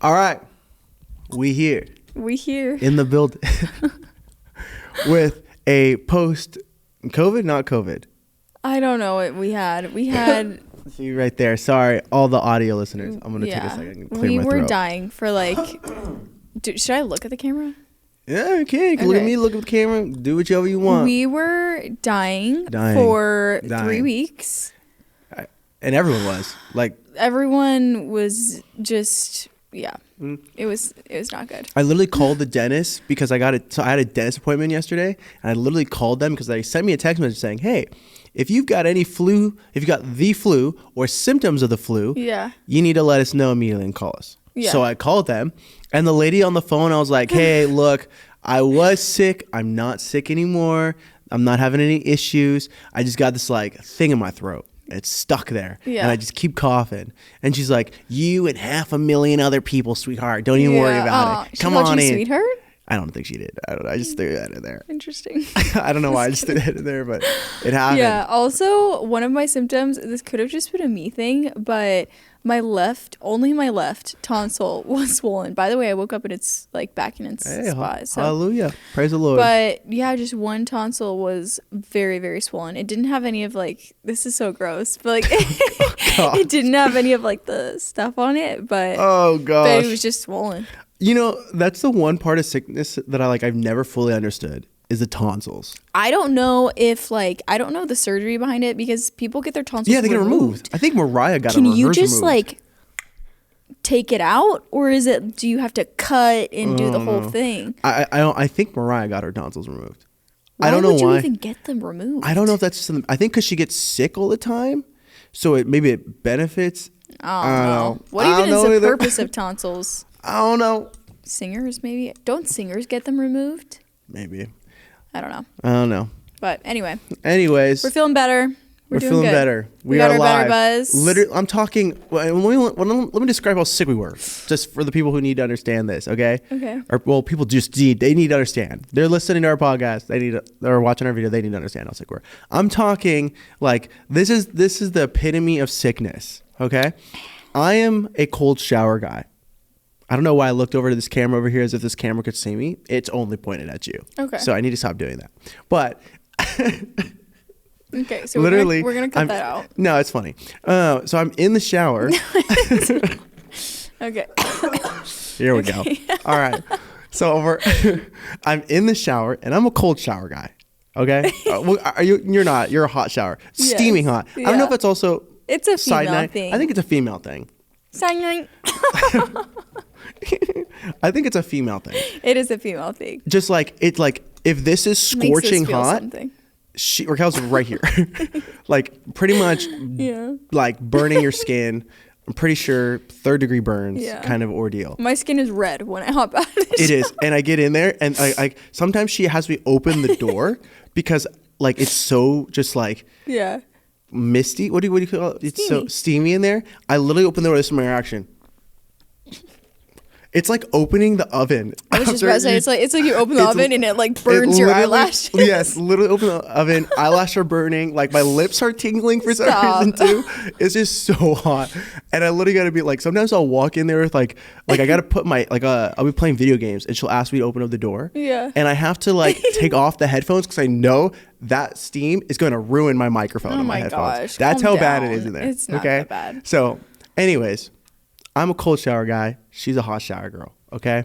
All right. We here in the building with a post-COVID, not COVID. I don't know what we had. We had... See right there. Sorry, all the audio listeners. I'm going to take a second and clear my throat. We were dying for like... should I look at the camera? Yeah, you can. You can look at me, look at the camera. Do whichever you want. We were dying for 3 weeks. And everyone was. Everyone was just... Yeah, it was not good. I literally called the dentist because I had a dentist appointment yesterday, and I literally called them because they sent me a text message saying, "Hey, if you've got the flu or symptoms of the flu, you need to let us know immediately and call us." Yeah. So I called them, and the lady on the phone, I was like, "Hey, look, I was sick. I'm not sick anymore. I'm not having any issues. I just got this thing in my throat. It's stuck there, and I just keep coughing." And she's like, "You and 500,000 other people, sweetheart. Don't even worry about it. Come on in." Sweetheart? I don't think she did. I don't know. I just threw that in there. Interesting. I don't know why I just threw that in there, but it happened. Yeah. Also, one of my symptoms, this could have just been a me thing, but only my left tonsil was swollen. By the way, I woke up and it's back in its spot. So. Hallelujah. Praise the Lord. But yeah, just one tonsil was very, very swollen. It didn't have any of this is so gross, but it didn't have any of the stuff on it, but oh gosh, but it was just swollen. You know, that's the one part of sickness that I've never fully understood is the tonsils. I don't know if I don't know the surgery behind it because people get their tonsils they get removed. I think Mariah got Can you just take it out, or do you have to cut and do the whole thing? I think Mariah got her tonsils removed. Why I don't know would you why. even get them removed? I don't know if that's something. I think because she gets sick all the time, so maybe it benefits. I don't know. What even is the purpose of tonsils? I don't know. Singers, maybe? Don't singers get them removed? Maybe. I don't know. I don't know. But anyways, we're feeling better. We're doing feeling good. Better. We got are our live. Better buzz. Literally, I'm talking. Let me describe how sick we were, just for the people who need to understand this. Okay. Okay. People they need to understand. They're listening to our podcast. They're watching our video. They need to understand how sick we're. I'm talking this is the epitome of sickness. Okay. I am a cold shower guy. I don't know why I looked over to this camera over here as if this camera could see me. It's only pointed at you. Okay. So I need to stop doing that. But okay, so literally, we're gonna cut that out. No, it's funny. So I'm in the shower. Okay. Here we go. All right. So I'm in the shower, and I'm a cold shower guy. Okay. You're not. You're a hot shower, steaming hot. Yeah. I don't know if it's also. It's a female thing. I think it's a female thing. Side I think it's a female thing. It is a female thing. Just if this is scorching hot, Raquel's right here. Pretty much burning your skin. I'm pretty sure 3rd-degree burns kind of ordeal. My skin is red when I hop out of the shower. It is. And I get in there and I sometimes she has me open the door because it's so just misty. What do you call it? It's so steamy in there. I literally open the door. This is my reaction. It's like opening the oven. I was just about to say, it's like you open the oven and it burns your eyelashes. Yes, literally open the oven. Eyelash are burning. My lips are tingling for some reason too. It's just so hot. And I literally got to be sometimes I'll walk in there with I got to put my, I'll be playing video games and she'll ask me to open up the door. Yeah. And I have to take off the headphones because I know that steam is going to ruin my microphone and my headphones. Gosh, that's how bad it is in there. It's not that bad. So anyways. I'm a cold shower guy. She's a hot shower girl. Okay.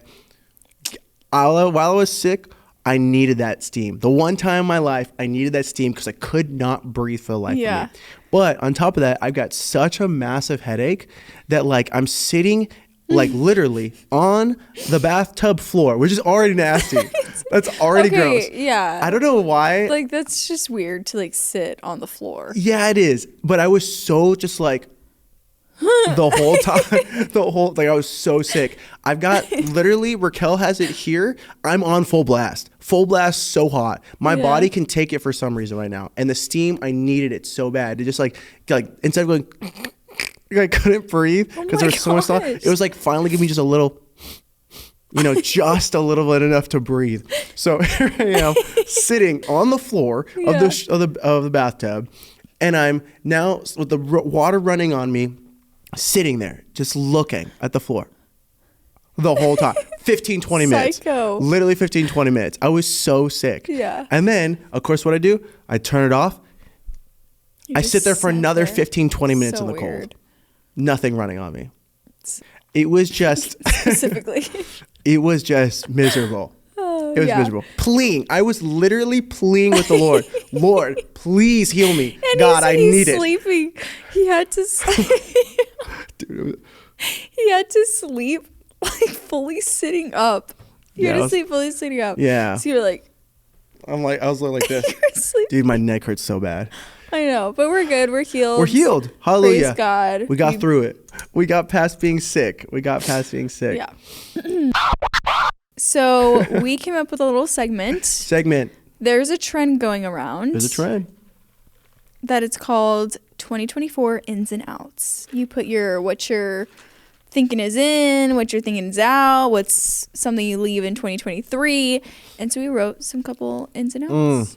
While I was sick, I needed that steam. The one time in my life, I needed that steam because I could not breathe for the life of me. But on top of that, I've got such a massive headache that I'm sitting literally on the bathtub floor, which is already nasty. That's already gross. Yeah. I don't know why. That's just weird to sit on the floor. Yeah, it is. But I was so just the whole time, I was so sick. I've got literally Raquel has it here. I'm on full blast, so hot. My body can take it for some reason right now. And the steam, I needed it so bad. It just instead of going, I couldn't breathe because there was so much stuff. It was finally give me just a little, just a little bit enough to breathe. So here I am sitting on the floor of the bathtub, and I'm now with the water running on me. Sitting there, just looking at the floor. the whole time. 15, 20 minutes. Psycho. Literally 15, 20 minutes. I was so sick. Yeah. And then, of course, what I do, I turn it off. I sit there for another 15, 20 minutes in the cold. Nothing running on me. It was just specifically. It was just miserable. It was miserable. Pleading. I was literally pleading with the Lord. Lord, please heal me. And God, I need it. Sleeping. He had to sleep. Dude. He had to sleep like fully sitting up. He had to sleep fully sitting up. Yeah. So you're like. I was like this. You're dude, my neck hurts so bad. I know, but we're good. We're healed. We're healed. Hallelujah. Praise God. We got through it. We got past being sick. Yeah. So we came up with a little segment. There's a trend going around. There's a trend. That it's called 2024 ins and outs. You put what you're thinking is in, what you're thinking is out, what's something you leave in 2023. And so we wrote some couple ins and outs.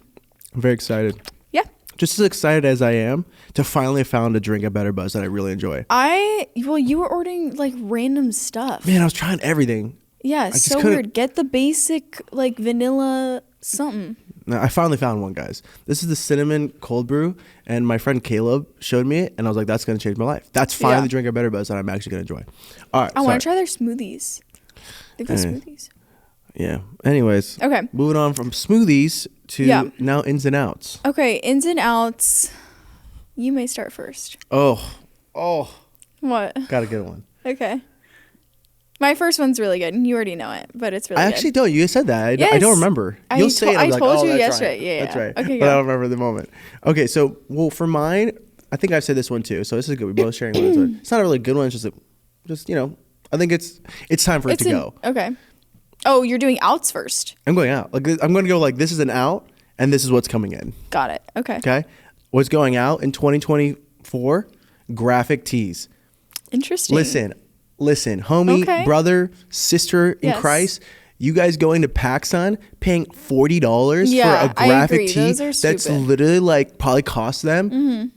I'm very excited. Yeah. Just as excited as I am to finally found a drink at Better Buzz that I really enjoy. You were ordering like random stuff. Man, I was trying everything. Yeah, so weird. Get the basic like vanilla something. No, I finally found one, guys. This is the cinnamon cold brew, and my friend Caleb showed me it, and I was like, that's going to change my life. That's finally the drink at Better Buzz that I'm actually going to enjoy. All right. I want to try their smoothies. They've got smoothies. Yeah. Anyways. Okay. Moving on from smoothies to now ins and outs. Okay, ins and outs. You may start first. Oh. What? Got a good one. Okay. My first one's really good. You already know it, but it's really good. I actually don't. You said that. I don't remember. You'll say it. I told you yesterday. Right. Yeah. That's right. Okay, but I don't remember the moment. Okay, so, for mine, I think I've said this one too. So this is good. We're both sharing one. It's not a really good one. It's just I think it's time for it to go. Okay. Oh, you're doing outs first. I'm going out. Like I'm going to go like this is an out, and this is what's coming in. Got it. Okay. Okay. What's going out in 2024? Graphic tees. Interesting. Listen, homie, brother, sister in Christ, you guys going to PacSun paying $40 for a graphic tee that's literally like probably cost them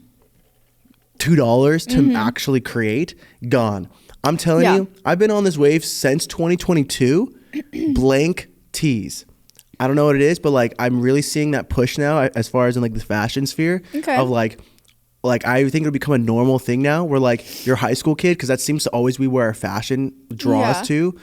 $2 to actually create. Gone. I'm telling you, I've been on this wave since 2022. Blank tees. I don't know what it is, but like I'm really seeing that push now as far as in like the fashion sphere of like I think it'll become a normal thing now where like your high school kid, because that seems to always be where our fashion draws to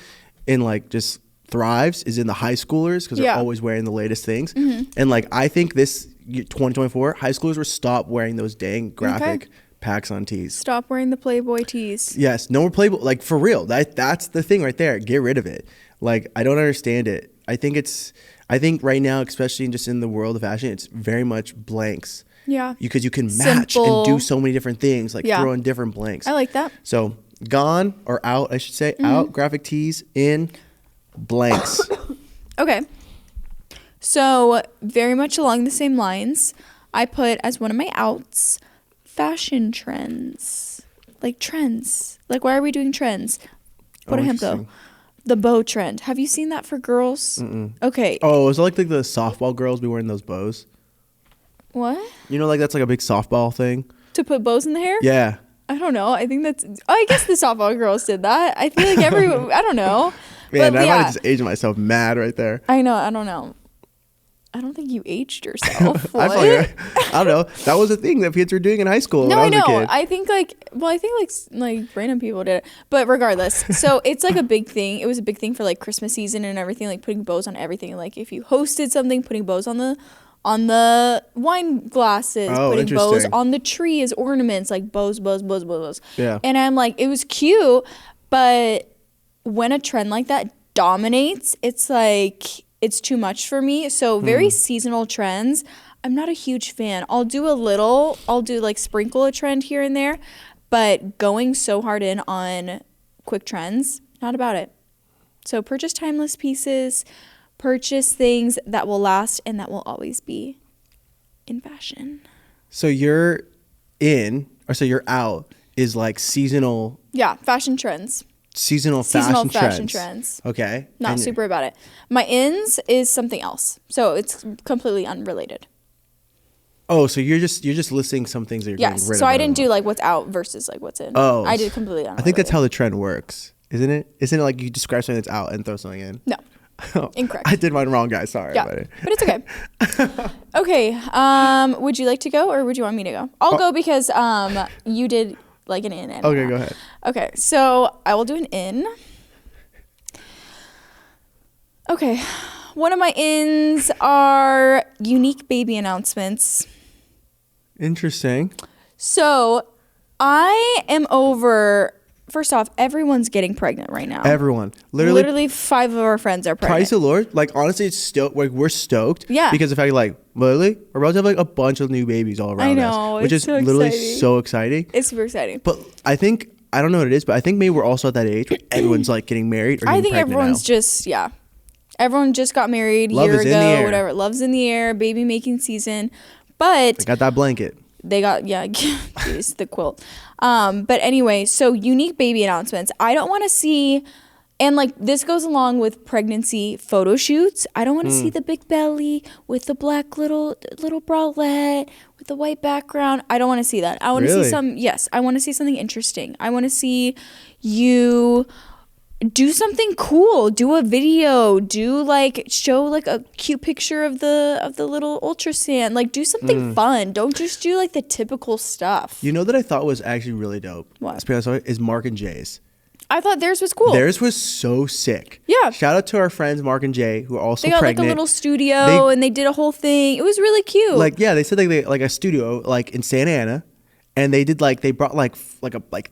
and like just thrives is in the high schoolers because they're always wearing the latest things. And like I think this 2024 high schoolers will stop wearing those dang graphic PacSun tees. Stop wearing the Playboy tees. Yes, no more Playboy. Like for real, that's the thing right there. Get rid of it. Like I don't understand it. I think right now, especially just in the world of fashion, it's very much blanks. Yeah. Because you can match and do so many different things, like throw in different blanks. I like that. So gone or out, I should say, out graphic tees, in blanks. Okay. So very much along the same lines, I put as one of my outs, fashion trends. Like trends. Like why are we doing trends? Por ejemplo, the bow trend. Have you seen that for girls? Okay. Oh, is it like the softball girls be wearing those bows? What? You know, like that's like a big softball thing. To put bows in the hair? Yeah. I don't know. I think I guess the softball girls did that. I feel like I don't know. Man, I might have just aged myself mad right there. I know. I don't know. I don't think you aged yourself. What? I don't know. That was a thing that kids were doing in high school when I was a kid. I think like random people did it. But regardless, so it's like a big thing. It was a big thing for like Christmas season and everything, like putting bows on everything. Like if you hosted something, putting bows on the wine glasses, putting bows on the tree as ornaments, like bows. Yeah. And I'm like, it was cute, but when a trend like that dominates, it's like it's too much for me. So very seasonal trends, I'm not a huge fan. I'll do like sprinkle a trend here and there, but going so hard in on quick trends, not about it. So purchase timeless pieces, purchase things that will last and that will always be in fashion. So you're out is like seasonal. Yeah, fashion trends. Seasonal fashion trends. Okay. Not super about it. My ins is something else. So it's completely unrelated. Oh, so you're just listing some things that you're getting rid of. So I didn't do like what's out versus like what's in. Oh. I did completely unrelated. I think that's how the trend works. Isn't it? Isn't it like you describe something that's out and throw something in? No. Incorrect. I did mine wrong, guys. Sorry. Yeah, Buddy. but it's okay. Okay. Would you like to go or would you want me to go? I'll go because you did like an in. Okay, go ahead. Okay, so I will do an in. Okay. One of my ins are unique baby announcements. Interesting. So I am over. First off, everyone's getting pregnant right now. Everyone. Literally 5 of our friends are pregnant. Praise the Lord. Like, honestly, it's still, like, we're stoked. Yeah. Because the fact, like, literally, we're about to have, like, a bunch of new babies all around I know, us. Which it's is so literally exciting. so exciting. It's super exciting. But I think, I don't know what it is, but I think maybe we're also at that age where everyone's, like, getting married or getting I think pregnant everyone's now. just, yeah. Everyone just got married a Love year is in the ago, air. whatever. Love's in the air, baby making season. But They got that blanket. they got, yeah, geez, the quilt. But anyway, so unique baby announcements. I don't want to see, and like this goes along with pregnancy photo shoots. I don't want to see the big belly with the black little bralette with the white background. I don't want to see that. I want to Really? see I want to see something interesting. I want to see you do something cool, do a video, show like a cute picture of the little ultrasound, like do something fun. Don't just do like the typical stuff. You know that I thought was actually really dope? What? Let's be honest, is Mark and Jay's. I thought theirs was cool. Theirs was so sick. Yeah. Shout out to our friends Mark and Jay who are also They got pregnant. like a little studio and they did a whole thing. It was really cute. Like, yeah, they said like a studio like in Santa Ana. And they did they brought like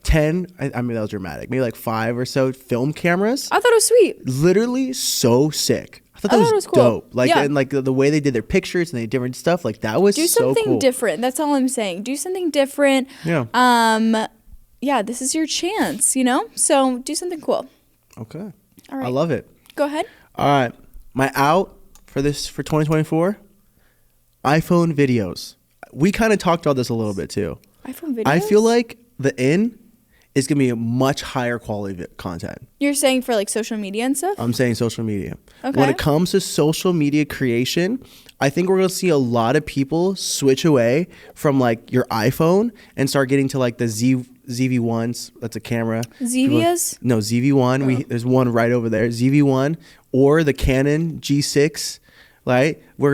10, I mean that was dramatic, maybe like 5 or so film cameras. I thought it was sweet. Literally so sick. I thought that it was cool. dope. Like, Yeah. and like the way they did their pictures and they different stuff, like that was Do so something cool. different. That's all I'm saying. Do something different. Yeah. Yeah, this is your chance, you know? So do something cool. Okay. All right. I love it. Go ahead. All right. My out for 2024, iPhone videos. We kind of talked about this a little bit too. iPhone videos? I feel like the in is going to be a much higher quality content. You're saying for like social media and stuff? I'm saying social media. Okay. When it comes to social media creation, I think we're going to see a lot of people switch away from like your iPhone and start getting to like the ZV-1s. That's a camera. Zevias? No, ZV-1. There's one right over there. ZV-1 or the Canon G6, right? I think we're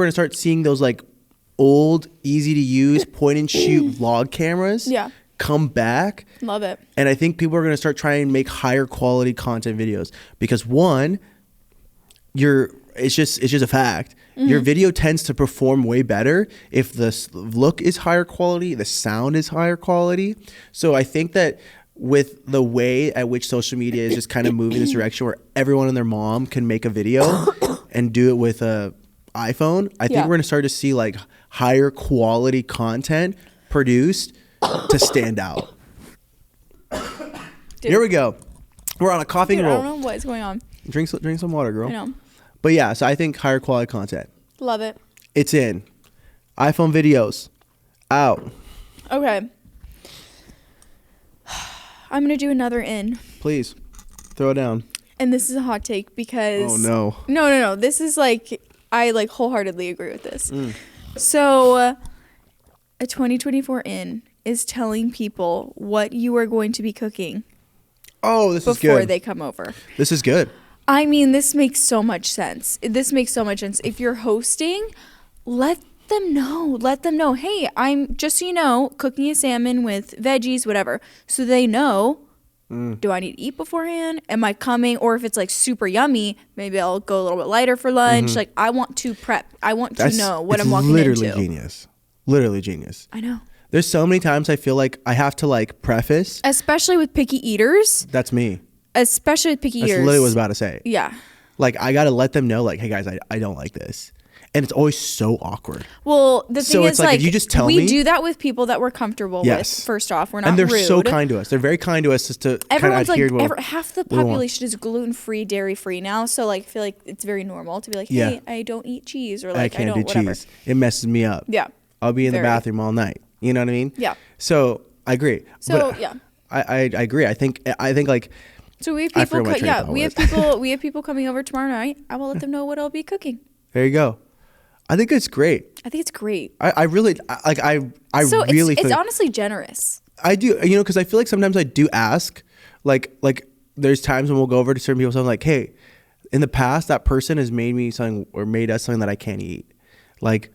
going to start seeing those like old, easy to use point and shoot vlog cameras come back. Love it. And I think people are going to start trying to make higher quality content videos because one, it's just a fact. Your video tends to perform way better if the look is higher quality, the sound is higher quality. So I think that with the way at which social media is just kind of moving this direction where everyone and their mom can make a video and do it with a iPhone, I think we're going to start to see like higher quality content produced to stand out. Here we go. We're on a coughing roll. I don't know what is going on. Drink some water, girl. I know. But yeah, so I think higher quality content. Love it. It's in. iPhone videos. Out. Okay. I'm going to do another in. Please. Throw it down. And this is a hot take because... Oh, no. No. This is like... I like wholeheartedly agree with this. So, a 2024 in is telling people what you are going to be cooking. Oh, this is good. Before they come over. This is good. I mean, this makes so much sense. If you're hosting, let them know. Let them know, hey, I'm, just so you know, cooking a salmon with veggies, whatever. So they know, do I need to eat beforehand? Am I coming? Or if it's like super yummy, maybe I'll go a little bit lighter for lunch. Like, I want to prep. I want to know what I'm walking into. Literally genius. Literally genius. I know. There's so many times I feel like I have to like preface. Especially with picky eaters. That's me. That's literally what I was about to say. Yeah. Like, I got to let them know, like, hey, guys, I don't like this. And it's always so awkward. Well, the thing is, like, if you just tell we me, do that with people that we're comfortable Yes. with, first off. We're not and they're rude. so kind to us. They're very kind to us just to Everyone's kind of adhere like, to half the we want. population is gluten-free, dairy-free now. So, like, I feel like it's very normal to be like, hey, I don't eat cheese. Or, like, I can't don't, do whatever. cheese. It messes me up. Yeah. I'll be in the Very. bathroom all night. You know what I mean? Yeah. So, I agree. So, But yeah. I agree. I think like... So, we have I people, forgot my train of thought we have people coming over tomorrow night. I will let them know what I'll be cooking. There you go. I think it's great. I think it's great. I really like. I So really. it's feel, honestly generous. I do. You know, because I feel like sometimes I do ask, like there's times when we'll go over to certain people, so I'm like, hey, in the past, that person has made me something or made us something that I can't eat. Like,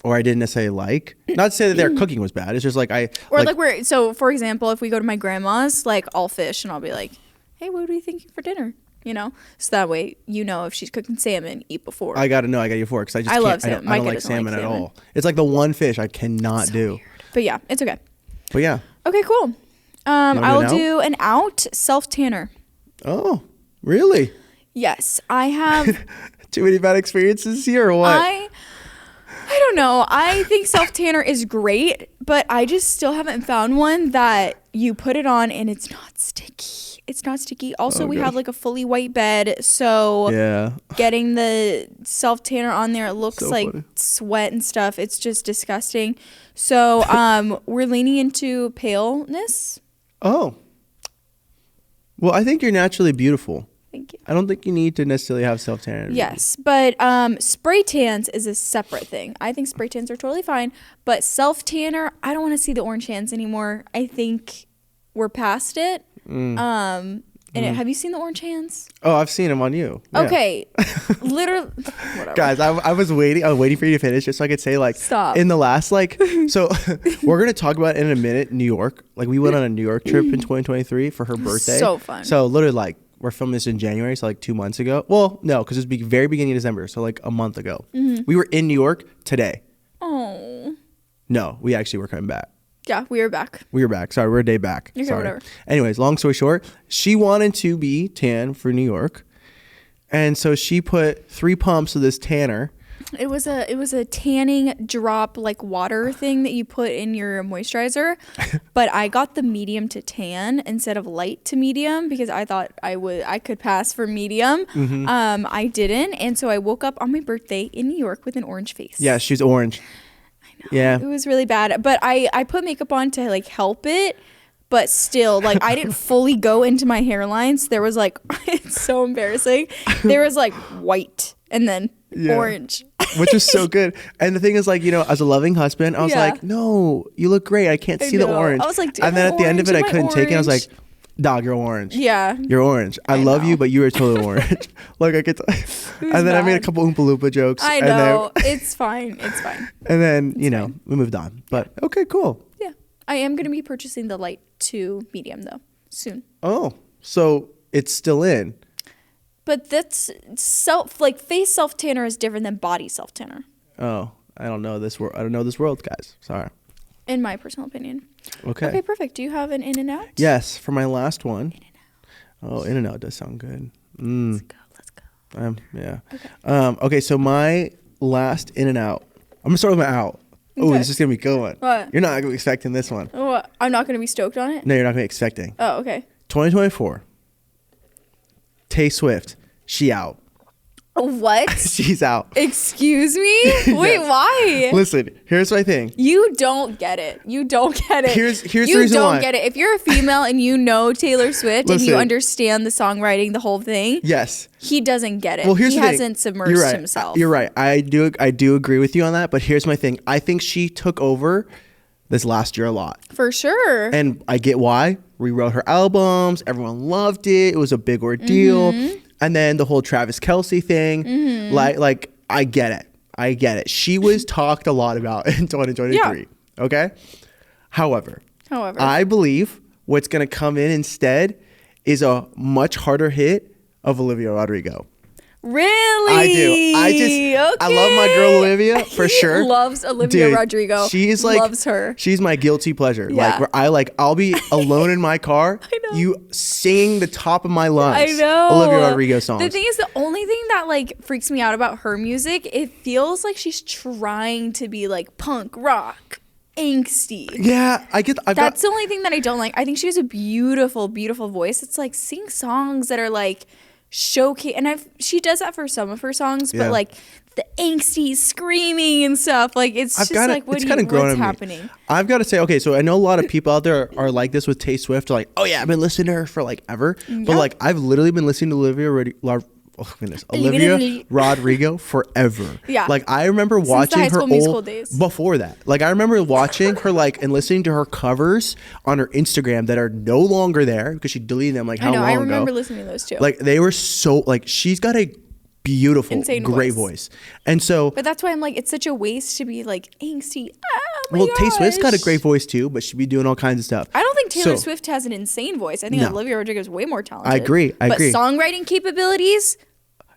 or I didn't necessarily like. Not to say that their cooking was bad. It's just like so for example, if we go to my grandma's, like I'll fish and I'll be like, hey, what are you thinking for dinner? You know, so that way if she's cooking salmon, eat before. I gotta know. I gotta eat before because I love salmon. I don't like salmon at all. It's like the one fish I cannot do. Weird. But yeah, it's okay. But yeah. Okay, cool. I'll do an out self tanner. Oh, really? Yes, I have. Too many bad experiences here, or what? I don't know. I think self tanner is great, but I just still haven't found one that you put it on and it's not sticky. It's not sticky. Also, we have like a fully white bed, so yeah, getting the self tanner on there, it looks so like funny. Sweat and stuff. It's just disgusting. So we're leaning into paleness. Oh. Well, I think you're naturally beautiful. Thank you. I don't think you need to necessarily have self tan. Yes, but spray tans is a separate thing. I think spray tans are totally fine, but self tanner, I don't want to see the orange hands anymore. I think we're past it. Have you seen the orange hands? Oh, I've seen them on you. Yeah. Okay, literally. Whatever. Guys, I was waiting for you to finish just so I could say like, stop. In the last so we're gonna talk about it in a minute. New York, like we went on a New York trip in 2023 for her birthday. So fun. So literally like. We're filming this in January, so like 2 months ago. Well, no, because it was very beginning of December, so like a month ago. We were in New York today. Oh. No, we actually were coming back. Yeah, we were back. We were back. Sorry, we're a day back. Okay, Sorry. whatever. Anyways, long story short, she wanted to be tan for New York, and so she put 3 pumps of this tanner. It was a tanning drop like water thing that you put in your moisturizer, but I got the medium to tan instead of light to medium because I thought I could pass for medium. I didn't, and so I woke up on my birthday in New York with an orange face. Yeah, she's orange. I know. Yeah, it was really bad, but I put makeup on to like help it. But still, like, I didn't fully go into my hairlines. There was like, it's so embarrassing. There was like white and then orange. Which is so good. And the thing is, like, as a loving husband, I was like, no, you look great. I can't see the orange. I was like, and then at the end of it, I couldn't take it. I was like, dog, you're orange. Yeah. You're orange. I love you, but you were totally orange. Like, I could. And then I made a couple Oompa Loompa jokes. I know. It's fine. It's fine. And then, we moved on. But okay, cool. Yeah. I am going to be purchasing the light to medium, though, soon. Oh, so it's still in. But that's face self tanner is different than body self tanner. Oh, I don't know this world. I don't know this world, guys. Sorry. In my personal opinion. Okay. Okay, perfect. Do you have an in and out? Yes, for my last one. In-N-Out. Oh, in and out does sound good. Let's go. Yeah. Okay. Okay, so my last in and out. I'm gonna start with my out. Oh, Okay. this is gonna be a good one. What? You're not gonna be expecting this one. Oh, I'm not going to be stoked on it? No, you're not gonna be expecting. Oh, okay. 2024. Tay Swift. She out. What? She's out. Excuse me? Wait, why? Listen, here's my thing. You don't get it. You don't get it. Here's the reason You don't why. get it. If you're a female and you know Taylor Swift and you Listen. understand the songwriting, the whole thing, Yes. he doesn't get it. Well, here's he the thing. hasn't submersed You're right. himself. You're right. I do agree with you on that. But here's my thing. I think she took over this last year a lot. For sure. And I get why. Rewrote her albums. Everyone loved it. It was a big ordeal. And then the whole Travis Kelce thing. Like I get it. I get it. She was talked a lot about in 2023. Yeah. Okay? However, I believe what's going to come in instead is a much harder hit of Olivia Rodrigo. Really? I do. I love my girl Olivia for He sure. loves Olivia Rodrigo. She's like loves her. She's my guilty pleasure. Yeah. I'll be alone in my car. I know. You singing the top of my lungs. I know. Olivia Rodrigo songs. The thing is, the only thing that like freaks me out about her music, it feels like she's trying to be like punk rock, angsty. Yeah, That's the only thing that I don't like. I think she has a beautiful, beautiful voice. It's like sing songs that are like showcase, and she does that for some of her songs, but like the angsty screaming and stuff, like it's what's happening? I've got to say, okay, so I know a lot of people out there are like this with Tay Swift, like, oh yeah, I've been listening to her for like ever, but like I've literally been listening to oh goodness, Olivia Rodrigo forever. Yeah. Like I remember watching High her School Musical old days. before that. Like I remember watching her like and listening to her covers on her Instagram that are no longer there because she deleted them like how long ago. I remember listening to those too. Like they were so like she's got a beautiful, insane great voice. And so but that's why I'm like, it's such a waste to be like angsty. Tay Swift's got a great voice too, but she'd be doing all kinds of stuff. I don't think Taylor Swift has an insane voice. I think Olivia Rodrigo is way more talented. I agree. But songwriting capabilities,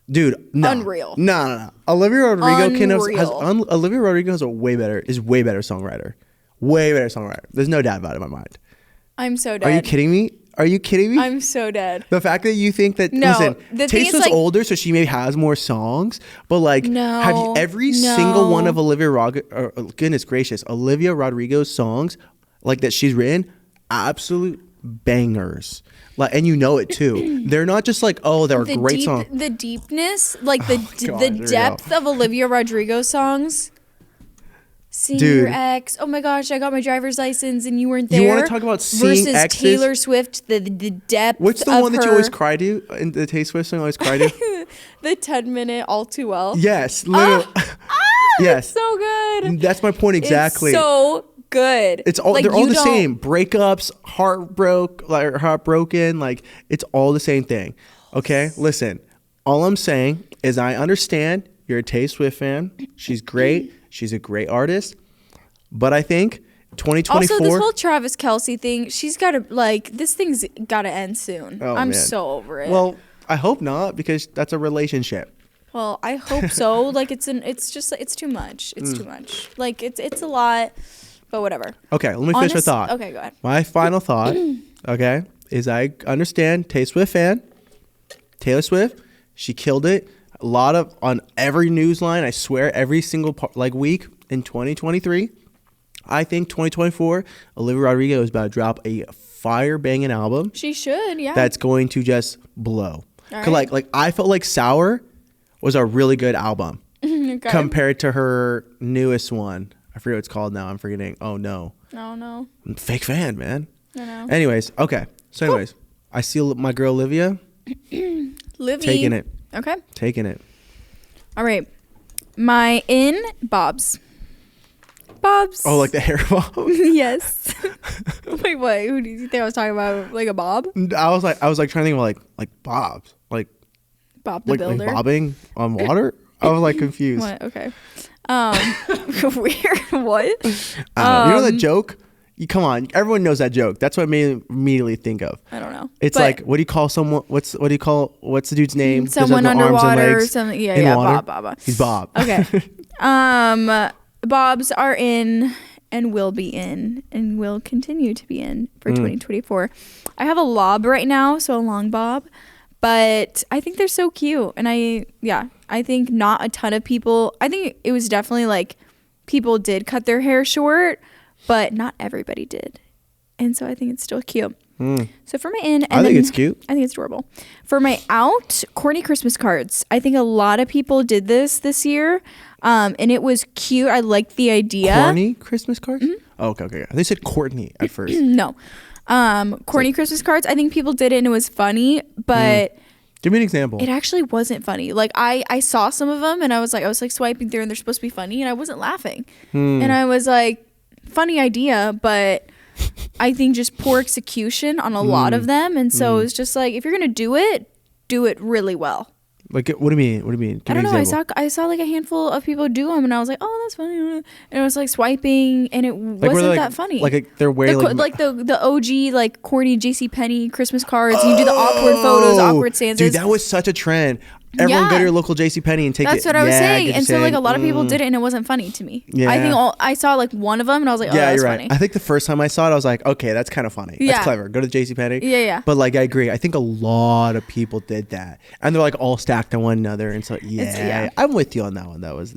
dude, no. Unreal. No. Olivia Rodrigo is way better songwriter. Way better songwriter. There's no doubt about it in my mind. I'm so dead. Are you kidding me? I'm so dead. The fact that you think that Tay Swift's older, so she maybe has more songs, but like, have you every single one of Olivia Rodrigo's songs, like that she's written, absolute bangers. Like, and you know it too. They're not just like, oh, they're a great song. The deepness, like the depth of Olivia Rodrigo songs. Seeing your ex. Oh my gosh, I got my driver's license and you weren't there. You want to talk about seeing versus exes? Taylor Swift, the depth. What's the one that you always cry to? In the Tay Swift song, always cry to? The 10-minute All Too Well. Yes, literally. Yes, so good. That's my point exactly. It's so good. It's all they're all the same. Breakups, heartbroken. Like it's all the same thing. Okay, listen. All I'm saying is I understand you're a Tay Swift fan. She's great. She's a great artist, but I think 2024. Also, this whole Travis Kelce thing, she's got to this thing's got to end soon. Oh, I'm man. so over it. Well, I hope not because that's a relationship. Well, I hope so. Like it's too much. It's too much. Like it's a lot, but whatever. Okay, let me finish my thought. Okay, go ahead. My final thought, okay, is I understand Tay Swift fan. Taylor Swift, she killed it. A lot of on every news line, I swear, every single week in 2023. I think 2024, Olivia Rodrigo is about to drop a fire banging album. She should, yeah. That's going to just blow. Right. Like I felt like Sour was a really good album compared to her newest one. I forget what it's called now. I'm forgetting. Oh no. No. I'm a fake fan, man. I know. Anyways, okay. So anyways, I see my girl Olivia. Taking it. Okay. Taking it. All right. My Bob's. Oh, like the hair bob? Yes. Wait, what? Who do you think I was talking about? Like a bob? I was like trying to think of like Bob's. Like Bob the Builder. Like bobbing on water? I was like confused. What? Okay. Weird. What? You know that joke? Come on, everyone knows that joke. That's what I immediately think of. I don't know. It's like, what do you call someone? What's the dude's name? Someone underwater or something. Yeah, Bob. He's Bob. Okay. Bobs are in and will be in and will continue to be in for 2024. I have a lob right now, so a long bob, but I think they're so cute. And I think not a ton of people. I think it was definitely like people did cut their hair short, but not everybody did. And so I think it's still cute. So for my in, and I think it's cute. I think it's adorable. For my out, corny Christmas cards. I think a lot of people did this year, and it was cute. I liked the idea. Corny Christmas cards? Mm-hmm. Oh, okay. They said Courtney at first. No, corny Christmas cards. I think people did it and it was funny, but give me an example. It actually wasn't funny. Like I saw some of them and I was like swiping through and they're supposed to be funny and I wasn't laughing, and I was like, funny idea, but I think just poor execution on a lot of them. And so it's just like, if you're going to do it really well. Like, what do you mean? Give I don't know. example. I saw like a handful of people do them and I was like, oh, that's funny. And it was like swiping and it wasn't that funny. Like they're wearing the OG, like corny JCPenney Christmas cards. You do the awkward photos, awkward stanzas. Dude, that was such a trend. Everyone go to your local JCPenney and take That's what I was saying. And so like a lot of people did it and it wasn't funny to me. Yeah. I think I saw like one of them and I was like, oh, yeah, that's you're funny. Right. I think the first time I saw it, I was like, okay, that's kind of funny. Yeah. That's clever. Go to JCPenney. Yeah. But like, I agree. I think a lot of people did that. And they're like all stacked on one another. And so, I'm with you on that one. That was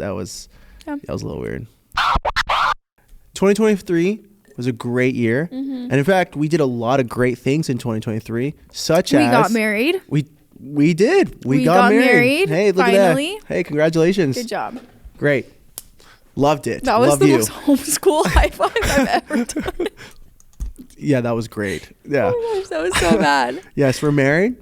a little weird. 2023 was a great year. And in fact, we did a lot of great things in 2023, such as... We got married. We did. We got married. Hey, look finally. At that. Hey, congratulations. Good job. Great. Loved it. That was the most homeschool high five I've ever done. Yeah, that was great. Yeah. Oh my gosh, that was so bad. Yes, we're married.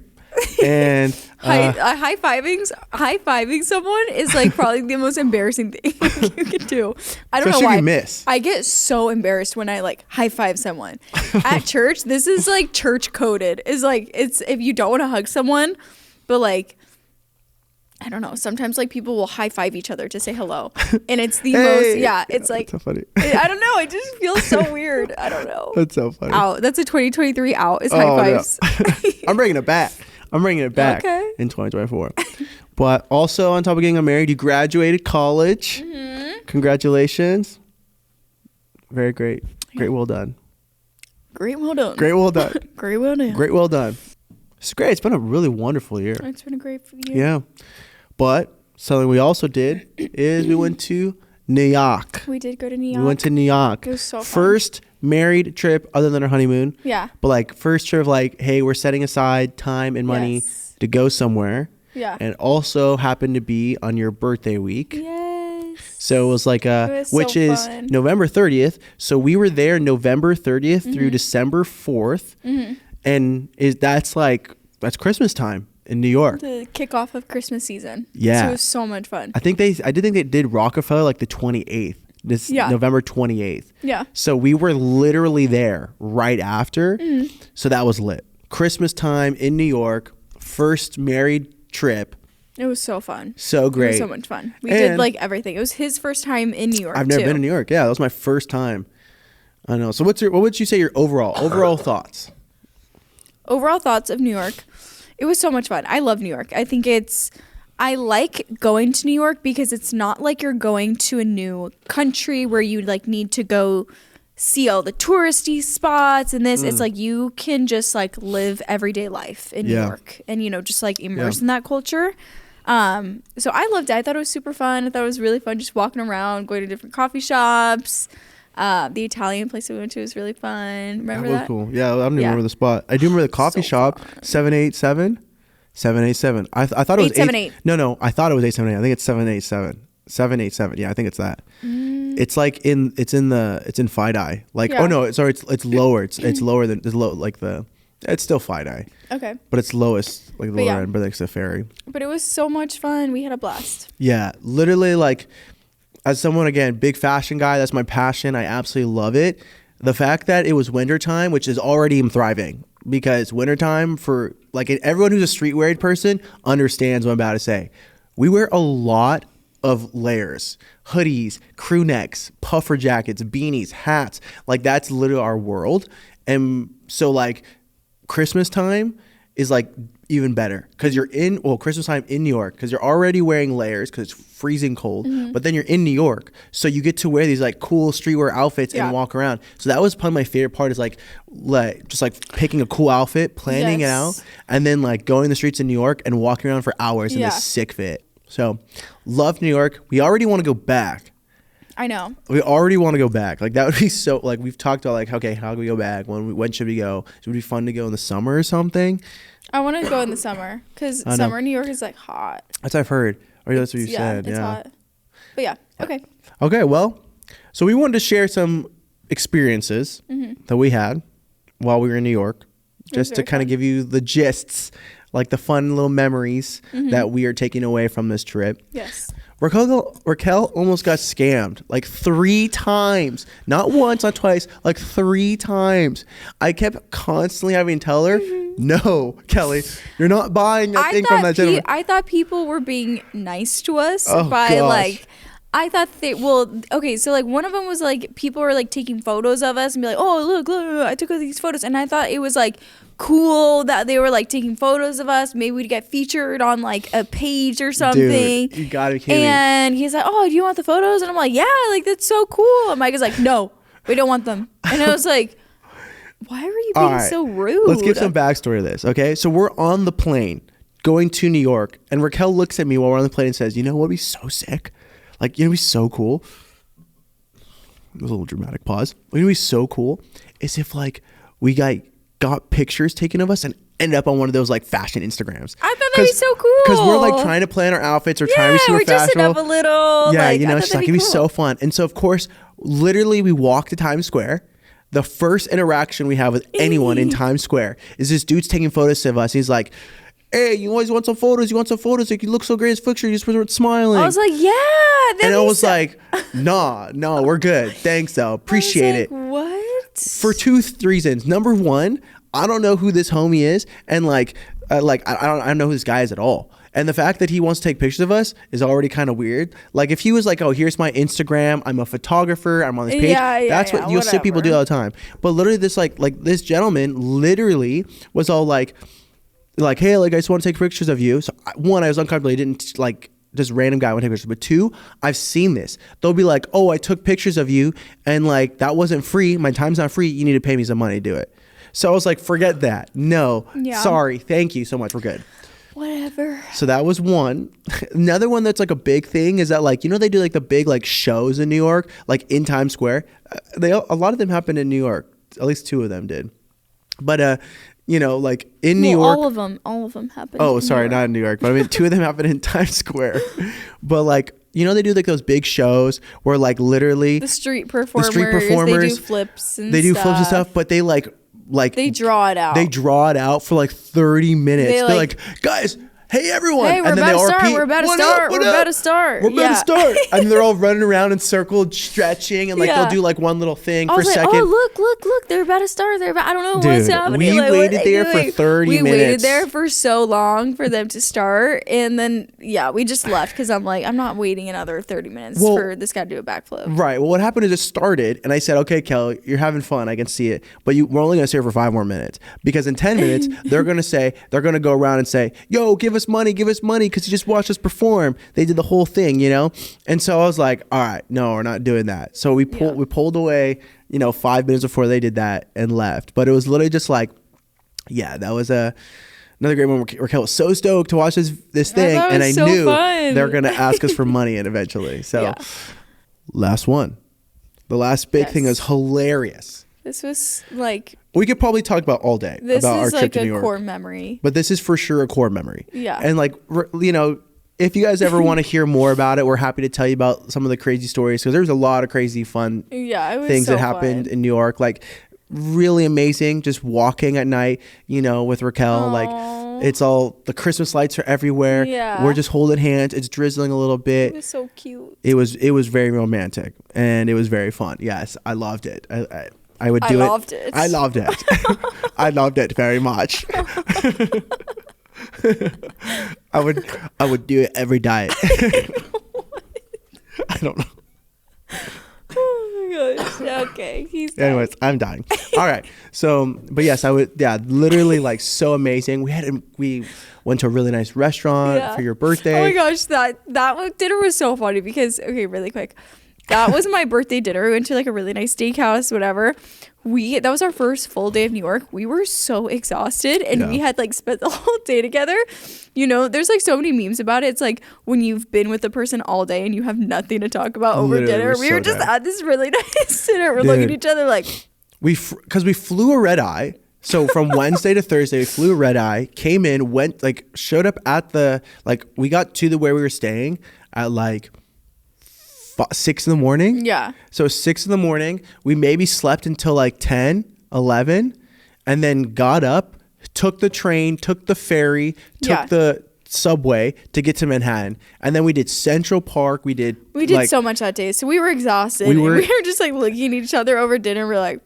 And High fiving someone is like probably the most embarrassing thing you can do. I don't know why. You miss. I get so embarrassed when I like high five someone at church. This is like church coded. Is like it's if you don't want to hug someone, but like I don't know. Sometimes like people will high five each other to say hello, and it's the most. Yeah, it's like so funny. I don't know. It just feels so weird. I don't know. That's so funny. Out. That's a 2023 out. Is high fives. No. I'm bringing it back. In 2024. But also on top of getting married, you graduated college. Mm-hmm. Congratulations. Very great. Great. Well done. Great. Well done. Great. Well done. Great. Well done. Great. Well done. It's great. It's been a really wonderful year. It's been a great year. Yeah. But something we also did is we went to New York. We did go to New York. We went to New York. It was so fun. First married trip other than our honeymoon. Yeah. But like first trip of like, hey, we're setting aside time and money to go somewhere. Yeah. And also happened to be on your birthday week. Yes. So it was like which is fun. November 30th. So we were there November 30th through December 4th. Mm-hmm. And that's Christmas time in New York. The kickoff of Christmas season. Yeah. So it was so much fun. I think they did Rockefeller like the 28th. November 28th. Yeah. So we were literally there right after. Mm-hmm. So that was lit. Christmas time in New York, first married trip. It was so fun. So great. It was so much fun. We did like everything. It was his first time in New York. I've never been in New York. Yeah, that was my first time. I know. So what would you say your overall thoughts? Overall thoughts of New York. It was so much fun. I love New York. I like going to New York because it's not like you're going to a new country where you like need to go see all the touristy spots and this. It's like you can just like live everyday life in New York and just like immerse in that culture. So I loved it. I thought it was super fun. I thought it was really fun just walking around, going to different coffee shops. The Italian place we went to was really fun. Remember that? Cool. Yeah, I don't even remember the spot. I do remember the coffee shop. Fun. 787. I thought it was 878. No, I thought it was 878. I think it's 787. 787. Yeah, I think it's that. It's like it's in FiDi. Like oh no, sorry, it's lower. It's lower than it's still FiDi. Okay. But it's lowest, like the lower end, but like the ferry. But it was so much fun. We had a blast. Yeah, literally like. As someone, again, big fashion guy, that's my passion. I absolutely love it. The fact that it was wintertime, which is already thriving, because wintertime for, like, everyone who's a streetwear person understands what I'm about to say. We wear a lot of layers, hoodies, crew necks, puffer jackets, beanies, hats. Like, that's literally our world. And so, like, Christmas time is, like, even better because you're Christmas time in New York because you're already wearing layers because it's freezing cold, but then you're in New York, so you get to wear these like cool streetwear outfits and walk around. So that was probably my favorite part is like just like picking a cool outfit, planning it out, and then like going the streets in New York and walking around for hours in this sick fit. So love New York. We already want to go back. I know. We already want to go back. Like that would be so like we've talked about like okay, how do we go back? When should we go? It would be fun to go in the summer or something. I want to go in the summer because summer in New York is like hot. That's what I've heard. Or that's what you said. It's hot. But yeah, okay. Okay, well, so we wanted to share some experiences that we had while we were in New York, just to kind of give you the gists, like the fun little memories that we are taking away from this trip. Yes. Raquel almost got scammed like 3 times. Not once, not twice, like 3 times. I kept constantly having to tell her, no, Kelly, you're not buying that thing from that gentleman. I thought people were being nice to us like, I thought so like one of them was like people were like taking photos of us and be like, oh, look, I took all these photos. And I thought it was like cool that they were like taking photos of us. Maybe we'd get featured on like a page or something. Dude, you gotta be kidding me. And he's like, oh, do you want the photos? And I'm like, yeah, like that's so cool. And Micah's like, no, we don't want them. And I was like, why are you being so rude? Let's give some backstory to this, okay? So we're on the plane going to New York, and Raquel looks at me while we're on the plane and says, you know what would be so sick? Like, you know, it'd be so cool. It was a little dramatic pause. What would be so cool is if, like, we got pictures taken of us and ended up on one of those, like, fashion Instagrams. I thought that'd be so cool. Because we're, like, trying to plan our outfits or trying to be super fashionable. Yeah, we're dressing up a little. Yeah, like, you know, she's like, it'd be so fun. And so, of course, literally, we walk to Times Square. The first interaction we have with anyone in Times Square is this dude's taking photos of us. He's like, hey, you always want some photos. You want some photos. Like, you look so great in this picture. You just were smiling. I was like, yeah. And I was like, nah, no, we're good. Thanks, though. Appreciate it. What? For two reasons. Number one, I don't know who this homie is. And like I don't know who this guy is at all. And the fact that he wants to take pictures of us is already kind of weird. Like if he was like, oh, here's my Instagram. I'm a photographer. I'm on this page. That's what you'll see people do all the time. But literally this like this gentleman literally was all like, hey, like I just want to take pictures of you. So one, I was uncomfortable. He didn't like just random guy want to take pictures. But two, I've seen this. They'll be like, oh, I took pictures of you and like that wasn't free. My time's not free. You need to pay me some money to do it. So I was like, forget that. No, sorry. Thank you so much. We're good. Whatever. So that was one. Another one that's like a big thing is that like, they do like the big like shows in New York, like in Times Square. A lot of them happened in New York. At least two of them did. But, like in New York. All of them happened. Oh, sorry, not in New York. But I mean, two of them happened in Times Square. But like, they do like those big shows where like literally. The street performers. They do flips and stuff. But they like they draw it out. They draw it out for like 30 minutes. They're like, guys, hey everyone. Hey, we're about to start. We're about to start. And they're all running around in circles, stretching, and like they'll do like one little thing for a second. Oh, look, they're about to start. I don't know what's happening. We waited there for 30 minutes. We waited there for so long for them to start. And then, we just left because I'm like, I'm not waiting another 30 minutes for this guy to do a backflip. Right. Well, what happened is it started, and I said, okay, Kel, you're having fun. I can see it. But we're only going to stay here for 5 more minutes. Because in 10 minutes, they're going to go around and say, yo, give us money, because you just watched us perform. They did the whole thing, And so I was like, all right, no, we're not doing that. So we pulled away, 5 minutes before they did that and left. But it was literally just like, that was another great moment. Raquel was so stoked to watch this thing, and I knew they were going to ask us for money and eventually. So last one. The last big thing was hilarious. This was like... We could probably talk about all day about our trip to New York. This is like a core memory. But this is for sure a core memory. Yeah. And like, if you guys ever want to hear more about it, we're happy to tell you about some of the crazy stories, because there's a lot of crazy fun things that happened in New York. Like really amazing, just walking at night, with Raquel. Aww. Like it's all, the Christmas lights are everywhere. Yeah. We're just holding hands. It's drizzling a little bit. It was so cute. It was very romantic, and it was very fun. Yes, I loved it. I would do it. I loved it. I loved it very much. I would do it every day. I don't know. Oh my gosh. Okay. Anyways, I'm dying. All right. So, but yes, I would. Yeah, literally like so amazing. We went to a really nice restaurant for your birthday. Oh my gosh, that dinner was so funny because really quick. That was my birthday dinner. We went to like a really nice steakhouse, whatever. That was our first full day of New York. We were so exhausted, and we had like spent the whole day together. There's like so many memes about it. It's like when you've been with a person all day and you have nothing to talk about over dinner. We were just at this really nice dinner. We're looking at each other like, because we flew a red eye. So from Wednesday to Thursday, we flew a red eye, came in, showed up at we got to where we were staying at like 6 in the morning. Yeah. So 6 in the morning, we maybe slept until like 10, 11, and then got up, took the train, took the ferry, took the subway to get to Manhattan. And then we did Central Park. We did so much that day. So we were exhausted. We were just like looking at each other over dinner. We're like,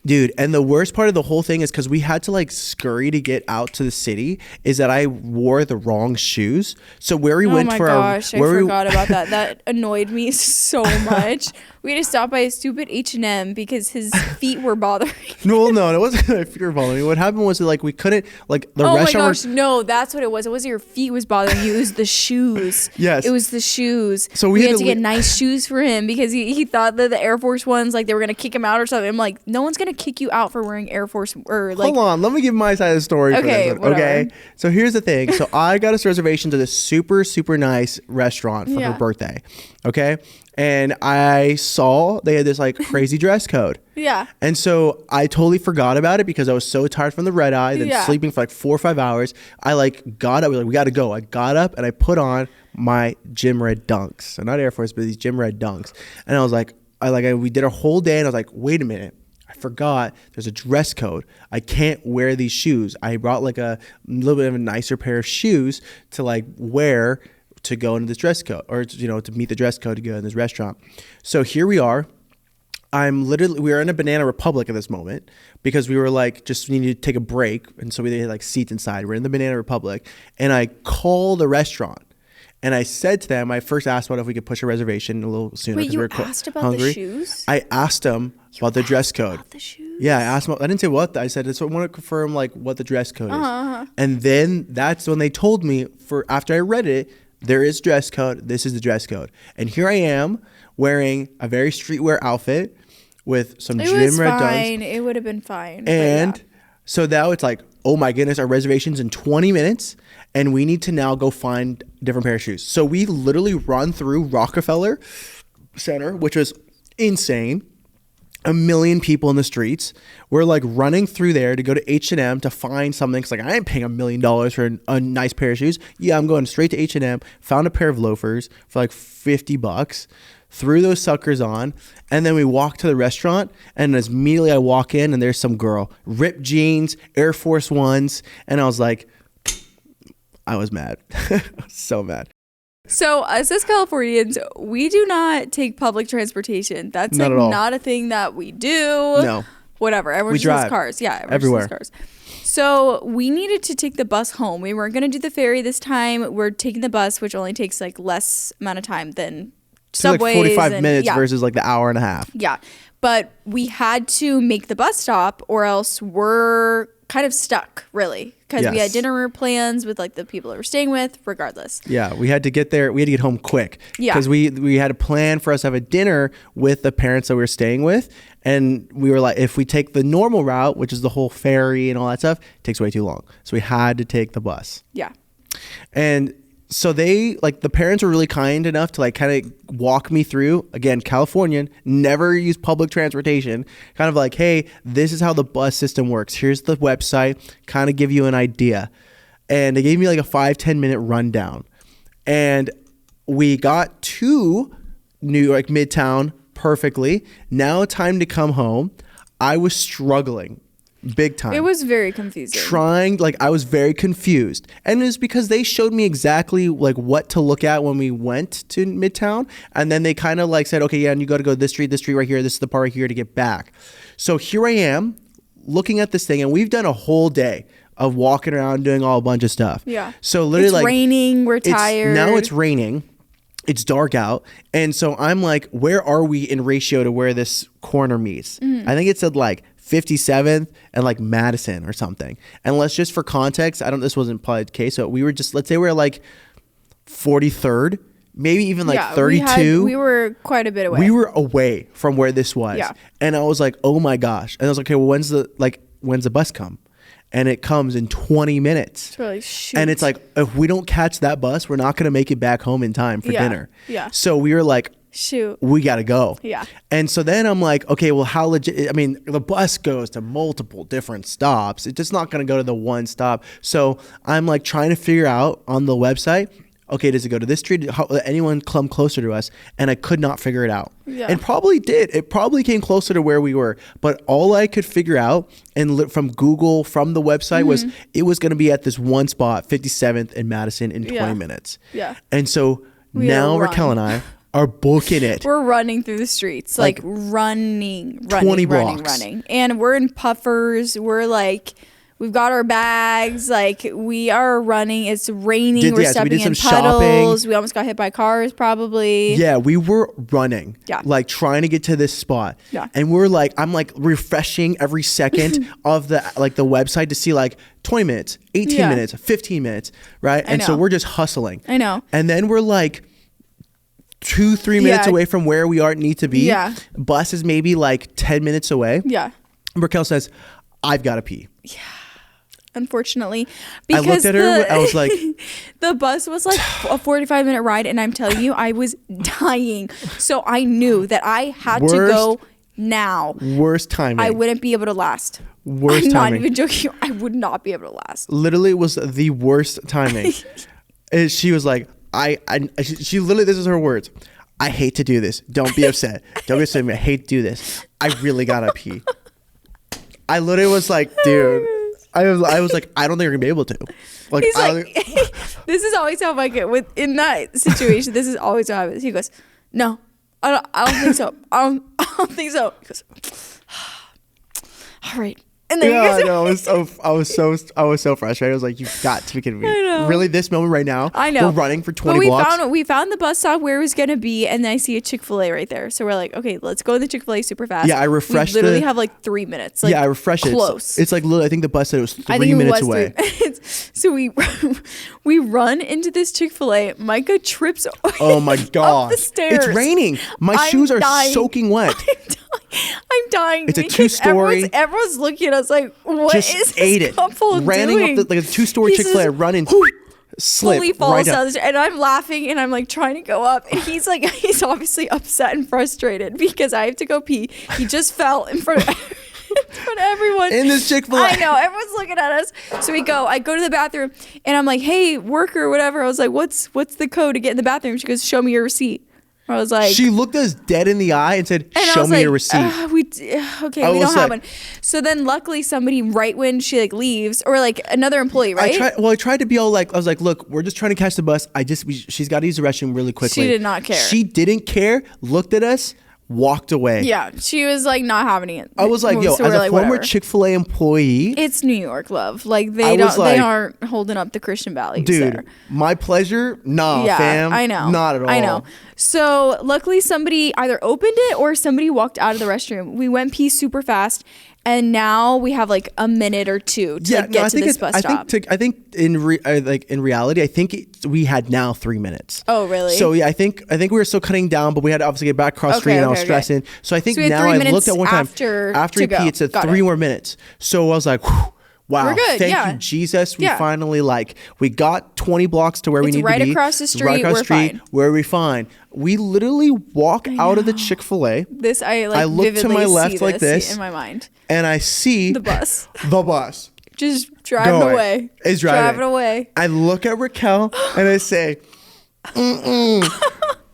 dude, and the worst part of the whole thing is because we had to like scurry to get out to the city, is that I wore the wrong shoes. So where we went for I forgot about that. That annoyed me so much. We had to stop by a stupid H&M because his feet were bothering me. No, it wasn't my feet were bothering me. What happened was that like we couldn't the restaurant. Oh my gosh, no, that's what it was. It wasn't your feet was bothering you. It was the shoes. Yes. It was the shoes. So we had to get nice shoes for him because he thought that the Air Force ones, like they were going to kick him out or something. I'm like, no one's going to kick you out for wearing Air Force or like. Hold on, let me give my side of the story for this one. Okay. So here's the thing. So I got us reservation to this super, super nice restaurant for her birthday. Okay. And I saw they had this like crazy dress code. Yeah. And so I totally forgot about it because I was so tired from the red eye, then sleeping for like 4 or 5 hours. I like got up, we got to go. I got up and I put on my gym red dunks. So not Air Force, but these gym red dunks. And I was like, we did a whole day and I was like, wait a minute. I forgot there's a dress code. I can't wear these shoes. I brought like a little bit of a nicer pair of shoes to like wear to go into this dress code, or, you know, to meet the dress code to go in this restaurant. So here we are. We were in a Banana Republic at this moment because we were like, we needed to take a break. And so we had like seats inside. We're in the Banana Republic. And I called the restaurant and I said to them, I first asked if we could push a reservation a little sooner. Wait, you asked about hungry. The shoes? I asked them about the dress code. About the shoes? Yeah, I asked them. I didn't say what. I said, I want to confirm like what the dress code is. And then that's when they told me, after I read it, there is dress code. This is the dress code. And here I am wearing a very streetwear outfit with some gym red dunks. It would have been fine. And so now it's like, oh my goodness, our reservation's in 20 minutes and we need to now go find a different pair of shoes. So we literally run through Rockefeller Center, which was insane. 1 million people in the streets. We're like running through there to go to H&M to find something. Cause like I ain't paying $1 million for a nice pair of shoes. Yeah, I'm going straight to H&M. Found a pair of loafers for like $50. Threw those suckers on, and then we walk to the restaurant, and as immediately I walk in, and there's some girl, ripped jeans, Air Force Ones, and I was like, I was mad. I was so mad. So us as Californians, we do not take public transportation. That's not, like at all. Not a thing that we do. No. Whatever. Everyone just has cars. Yeah, everywhere. Cars. So we needed to take the bus home. We weren't going to do the ferry this time. We're taking the bus, which only takes like less amount of time than subways. Like 45 minutes versus like the hour and a half. Yeah. But we had to make the bus stop or else we're kind of stuck, really. Because we had dinner plans with like the people that we're staying with, regardless. Yeah, we had to get there. We had to get home quick. Yeah. Because we had a plan for us to have a dinner with the parents that we were staying with. And we were like, if we take the normal route, which is the whole ferry and all that stuff, it takes way too long. So we had to take the bus. Yeah. And so the parents were really kind enough to like kind of walk me through, again, Californian, never use public transportation, kind of like, hey, this is how the bus system works. Here's the website, kind of give you an idea. And they gave me like a 5-10 minute rundown. And we got to New York Midtown perfectly. Now time to come home. I was struggling. Big time. It was very confusing. I was very confused. And it was because they showed me exactly like what to look at when we went to Midtown. And then they kind of like said, okay, yeah, and you got to go this street right here. This is the part right here to get back. So here I am looking at this thing, and we've done a whole day of walking around doing all a bunch of stuff. Yeah. So literally it's raining. We're tired. Now it's raining. It's dark out. And so I'm like, where are we in ratio to where this corner meets? I think it said like 57th and like Madison or something. And let's just for context, this wasn't probably the case. So we were just, let's say we're like 43rd, maybe even like 32. We were quite a bit away. We were away from where this was. Yeah. And I was like, oh my gosh. And I was like, okay, well, when's the bus come? And it comes in 20 minutes. Really, shoot. And it's like, if we don't catch that bus, we're not going to make it back home in time for dinner. Yeah. So we were like, shoot, we got to go. Yeah. And so then I'm like, okay, well, how legit? I mean, the bus goes to multiple different stops. It's just not going to go to the one stop. So I'm like trying to figure out on the website, okay, does it go to this street? How, anyone come closer to us? And I could not figure it out. Yeah. And probably did. It probably came closer to where we were. But all I could figure out from Google, from the website, was it was going to be at this one spot, 57th and Madison, in 20 minutes. Yeah. And so now Raquel and I are booking it. We're running through the streets, like running, 20 blocks. running. And we're in puffers. We're like, we've got our bags. Like, we are running. It's raining. We're stepping in puddles. We almost got hit by cars, probably. Yeah, we were running. Yeah. Like, trying to get to this spot. Yeah. And we're like, I'm like refreshing every second of the website to see like 20 minutes, 18 minutes, 15 minutes, right? And so we're just hustling. I know. And then we're like 2-3 minutes away from where we need to be. Yeah. Bus is maybe like 10 minutes away. Yeah. Raquel says, I've got to pee. Yeah. Unfortunately, because I looked at her, I was like, the bus was like a 45-minute ride, and I'm telling you, I was dying. So I knew that I had to go now. Worst timing. I wouldn't be able to last. Worst I'm timing. not even joking. I would not be able to last. Literally was the worst timing. And she was like, she literally, this is her words. I hate to do this. Don't be upset. Don't be upset with me. I hate to do this. I really gotta pee. I literally was like, dude. I was like, I don't think you're gonna be able to. Like, He's like, this is always how Micah in that situation. This is always what happens. He goes, no, I don't think so. I don't think so. He goes, all right. And then yeah, no, I was so frustrated. I was like, "You've got to be kidding me! I know. Really, this moment right now? I know. We're running for 20 but blocks. We found the bus stop where it was gonna be, and then I see a Chick-fil-A right there. So we're like, okay, let's go to the Chick-fil-A super fast. Yeah, I refreshed. We literally have like 3 minutes. Like, yeah, I refreshed it. Close. It's like literally, I think the bus said it was I 3 think minutes it was away. So we run into this Chick-fil-A. Micah trips. Oh my god! Up the stairs. It's raining. My I'm shoes are dying. soaking wet. I'm dying. It's a because 2-story. Everyone's looking at us like, what Just is ate this it. couple Running doing? up like a 2-story He's Chick-fil-A, just running, slip fully falls right down down. the stairs, and I'm laughing and I'm like trying to go up, and he's like, he's obviously upset and frustrated because I have to go pee. He just fell in front of everyone In this Chick-fil-A. I know, everyone's looking at us. So I go to the bathroom, and I'm like, hey, worker, whatever. I was like, what's the code to get in the bathroom? She goes, show me your receipt. I was like, She looked us dead in the eye and said, and I "Show was me like, your receipt." We don't have one. So then, luckily, somebody right when she like leaves, or like another employee, right? I tried to be all like, I was like, "Look, we're just trying to catch the bus. She's got to use the restroom really quickly." She did not care. She didn't care. Looked at us, walked away. Yeah, she was like not having it. I was like, "Yo, So as we're a like, former whatever. Chick-fil-A employee, It's New York, love. Like I was they like, aren't holding up the Christian values dude, there. my pleasure, nah, Yeah, fam, I know. not at all. I know. So luckily somebody either opened it or somebody walked out of the restroom. We went pee super fast, and now we have like a minute or two to get to this bus stop. I think in reality, I think we had now 3 minutes. Oh, really? So yeah, I think we were still cutting down, but we had to obviously get back across street, and I was stressing. So I think So we had now 3 I minutes looked at one time after we to go. pee, it said Got 3 it. more minutes. So I was like, whew, wow, We're good, thank yeah. you, Jesus. We Yeah. finally we got 20 blocks to where we It's need right to be. across the street, Right across we're the street, fine. where we fine. We literally walk out of the Chick-fil-A, This I look to vividly my left see like this. in my mind. and I see The bus the bus. just driving Going. away. It's driving away. I look at Raquel and I say,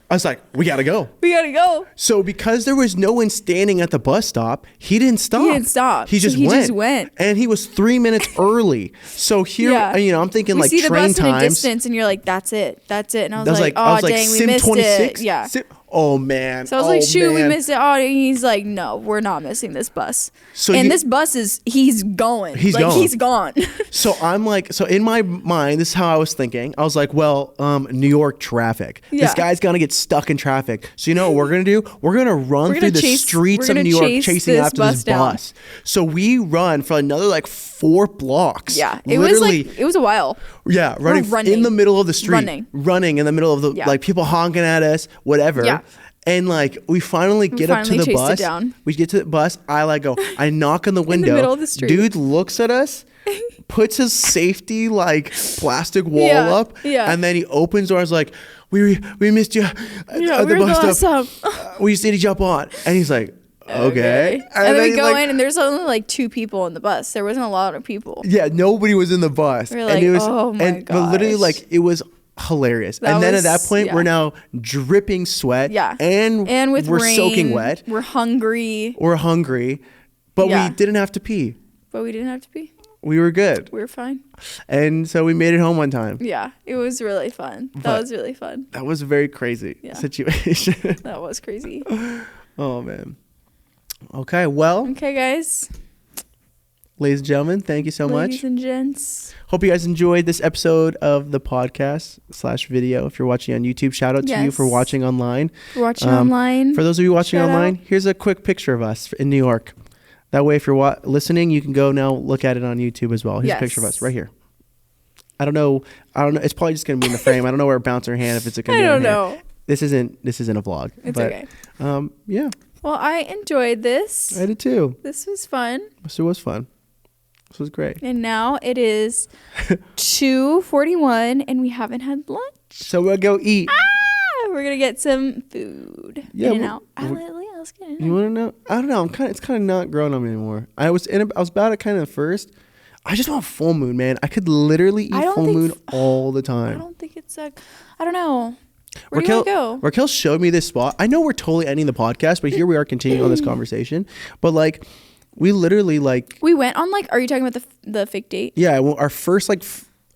I was like, we gotta go. We gotta go. So because there was no one standing at the bus stop, he didn't stop. He So just he went. just went. And he was 3 minutes early. So here, I'm thinking we like see the train bus in a times. distance, and you're like, that's it. And I That was like, oh dang, we Sim missed 26. it. Yeah. Oh man. So I was like, shoot, we missed it. Oh, and he's like, no, we're not missing this bus. So this bus he's going. He's like, going. He's gone. So I'm like, so in my mind, this is how I was thinking. I was like, well, New York traffic. Yeah. This guy's gonna get stuck in traffic. So you know what we're gonna do? We're gonna run through the streets of New York chasing after this bus. So we run for another like 4 blocks. Yeah. It was a while. Yeah, running in the middle of the street. Running in the middle of the like people honking at us, whatever. Yeah. And like we finally get up to the chased bus. it down. We get to the bus. I knock on the window. middle of the street. Dude looks at us, puts his safety like plastic wall up, and then he opens doors like, we missed you at the bus stop. We just need to jump on. And he's like, okay. And then we go in, and there's only like 2 people in the bus. There wasn't a lot of people. Yeah, nobody was in the bus. We're like, and it was, oh my but literally gosh. like it was hilarious. And then at that point, we're now dripping sweat. Yeah. And with we're rain, soaking wet. We're hungry. But we didn't have to pee. But we didn't have to pee. We were good. We were fine. And so we made it home on time. Yeah, it was really fun. That was really fun. That was a very crazy situation. That was crazy. Oh, man. Okay, well. Okay, guys. Ladies and gentlemen, thank you so much. Ladies and gents. Hope you guys enjoyed this episode of the podcast / video. If you're watching on YouTube, shout out to you for watching online. For watching online. For those of you watching online, here's a quick picture of us in New York. That way, if you're listening, you can go now look at it on YouTube as well. Here's a picture of us right here. I don't know. It's probably just gonna be in the frame. I don't know where it bounced her hand if it's gonna be. I don't know. This isn't a vlog. It's okay. Yeah. Well, I enjoyed this. I did too. This was fun. This was fun. This was great. And now it is 2:41, and we haven't had lunch. So we'll go eat. We're gonna get some food. Yeah. In and out. Let's get it. You want to know? I don't know. It's kind of not growing on me anymore. I was about it kind of first. I just want full moon, man. I could literally eat full moon all the time. I don't think it's I don't know. Where do you want to go? Raquel showed me this spot. I know we're totally ending the podcast, but here we are continuing on this conversation. But like, We literally like. We went on like. Are you talking about the fake date? Yeah, well, our first like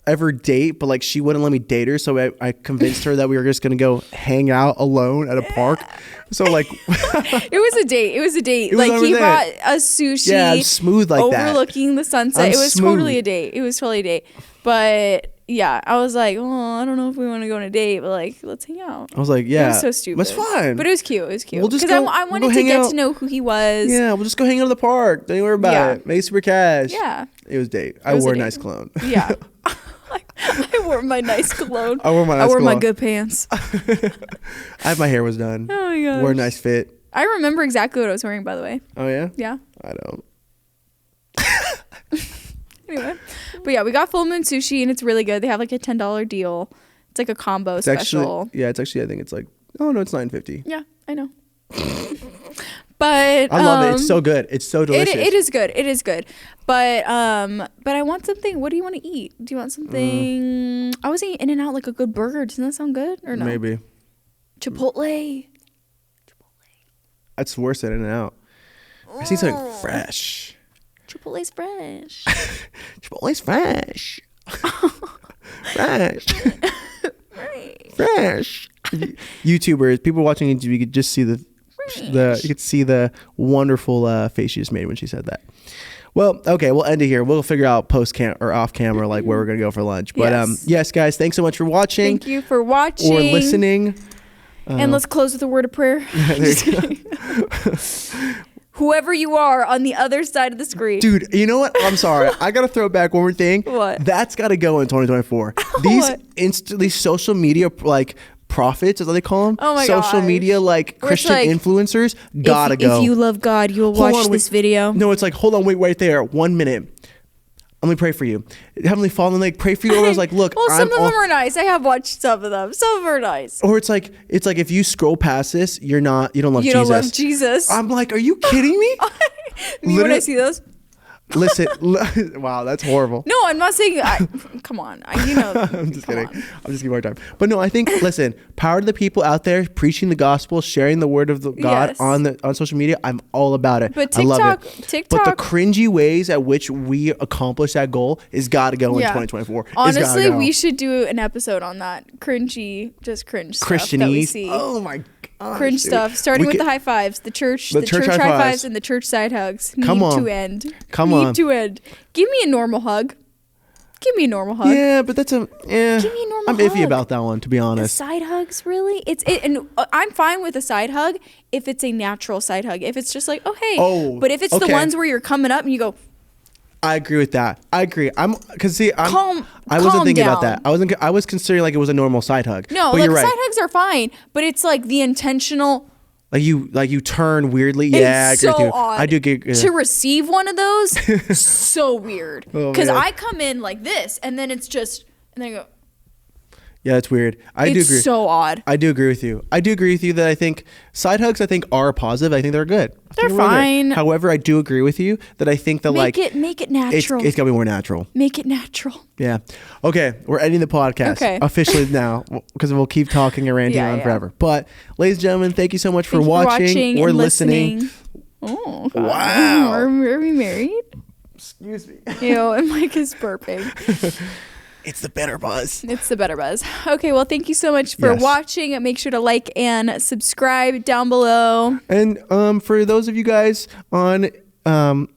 ever date, but like she wouldn't let me date her, so I convinced her that we were just gonna go hang out alone at a park. So like, it was a date. Like he brought a sushi. Yeah, smooth like that, overlooking the sunset. It was totally a date. But yeah, I was like, oh, I don't know if we want to go on a date, but like, let's hang out. I was like, yeah, it was so stupid. It's fun, but it was cute. We'll just because I wanted to get to know who he was. Yeah, we'll just go hang out in the park. Don't even worry about it. Make super cash. Yeah, it was a date. I wore a nice cologne. Yeah. I wore my nice cologne. I wore my good pants. My hair was done. Oh my gosh. Wore a nice fit. I remember exactly what I was wearing, by the way. Oh yeah? Yeah. I don't. Anyway. But yeah, we got full moon sushi and it's really good. They have like a $10 deal. It's like a combo special. I think it's like, oh no, it's $9.50. Yeah, I know. But I love it. It's so good. It's so delicious. It is good. It is good. But I want something. What do you want to eat? Do you want something? I was eating In-N-Out, like a good burger. Doesn't that sound good or no? Maybe. Chipotle. That's worse than In-N-Out. I see something fresh. Chipotle's fresh. Chipotle's fresh. Fresh. YouTubers, people watching YouTube, you could just see the wonderful face she just made when she said that. Well, okay, we'll end it here. We'll figure out post cam or off camera like where we're gonna go for lunch. But yes, guys, thanks so much for watching. Thank you for watching or listening. And let's close with a word of prayer. Just kidding. Whoever you are on the other side of the screen. Dude, you know what? I'm sorry. I got to throw back one more thing. What? That's got to go in 2024. These social media like prophets, is what they call them. Oh my social media like Christian influencers gotta go. If you love God, you'll watch this video. No, it's like, hold on, wait right there. 1 minute. Let me pray for you. Heavenly Father, like pray for you. Or I was like, look, well, some of them are nice. I have watched some of them. Some of them are nice. Or it's like if you scroll past this, you don't love Jesus. You don't love Jesus. I'm like, are you kidding me? When I see those. Listen, wow, that's horrible. No, I'm not saying. Come on, I'm just kidding. I'm just giving more time. But no, I think listen, power to the people out there preaching the gospel, sharing the word of God on social media. I'm all about it. But I love it. TikTok. But the cringy ways at which we accomplish that goal is got to go in 2024. Honestly, we should do an episode on that cringy, just cringe stuff Christianese. That we see. Oh my. Cringe stuff, starting with the high fives, the church high fives, and the church side hugs. Need to end. Give me a normal hug. Yeah, but that's give me a normal I'm iffy about that one, to be honest. The side hugs, really? And I'm fine with a side hug if it's a natural side hug. If it's just like, oh hey, but if it's the ones where you're coming up and you go. I agree with that. I agree. I wasn't thinking down. about that. I was considering like it was a normal side hug. No, but like side hugs are fine, but it's like the intentional. Like you turn weirdly. Yeah, I agree with you. Odd. I do get to receive one of those. So weird. Because I come in like this, and then it's just, and then I go. Yeah, it's weird. I do agree. It's so odd. I do agree with you. That I think side hugs are positive. I think they're good. They're fine. However, I do agree with you that I think that make it natural. It's gotta be more natural. Make it natural. Yeah. Okay, we're ending the podcast officially now because we'll keep talking and ranting on forever. But ladies and gentlemen, thank you so much for watching or listening. Oh, God. Wow. Are we married? Excuse me. And Mike is burping. It's the better buzz. Okay, well, thank you so much for watching. Make sure to like and subscribe down below. And for those of you guys on and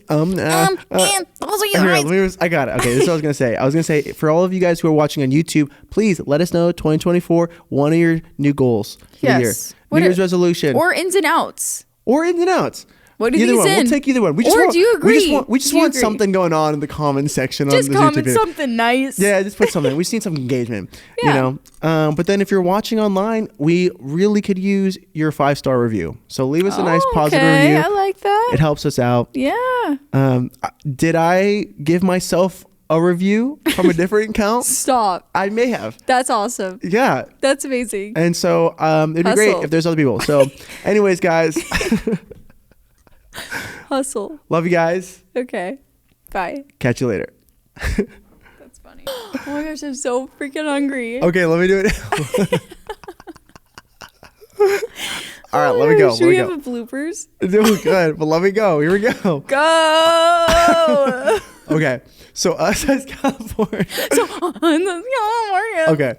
those are your eyes. I got it. Okay, this is what I was gonna say. I was gonna say for all of you guys who are watching on YouTube, please let us know 2024 one of your new goals for the year. New Year's resolution or ins and outs. What do either these one. in? We'll take either one. Do you agree? We just want something going on in the comment section. Just on the comment YouTube video. something nice. Yeah, just put something. We've seen some engagement. But then if you're watching online, we really could use your 5-star review. So leave us a nice positive review. I like that. It helps us out. Yeah. Did I give myself a review from a different account? Stop. I may have. That's awesome. Yeah. That's amazing. And so it'd be great if there's other people. So anyways, guys. Hustle. Love you guys. Okay. Bye. Catch you later. That's funny. Oh my gosh, I'm so freaking hungry. Okay, let me do it. All right, let me go. Should we have a bloopers? Doing good, but let me go. Here we go. Go. Okay, so us as California. So, California. Okay,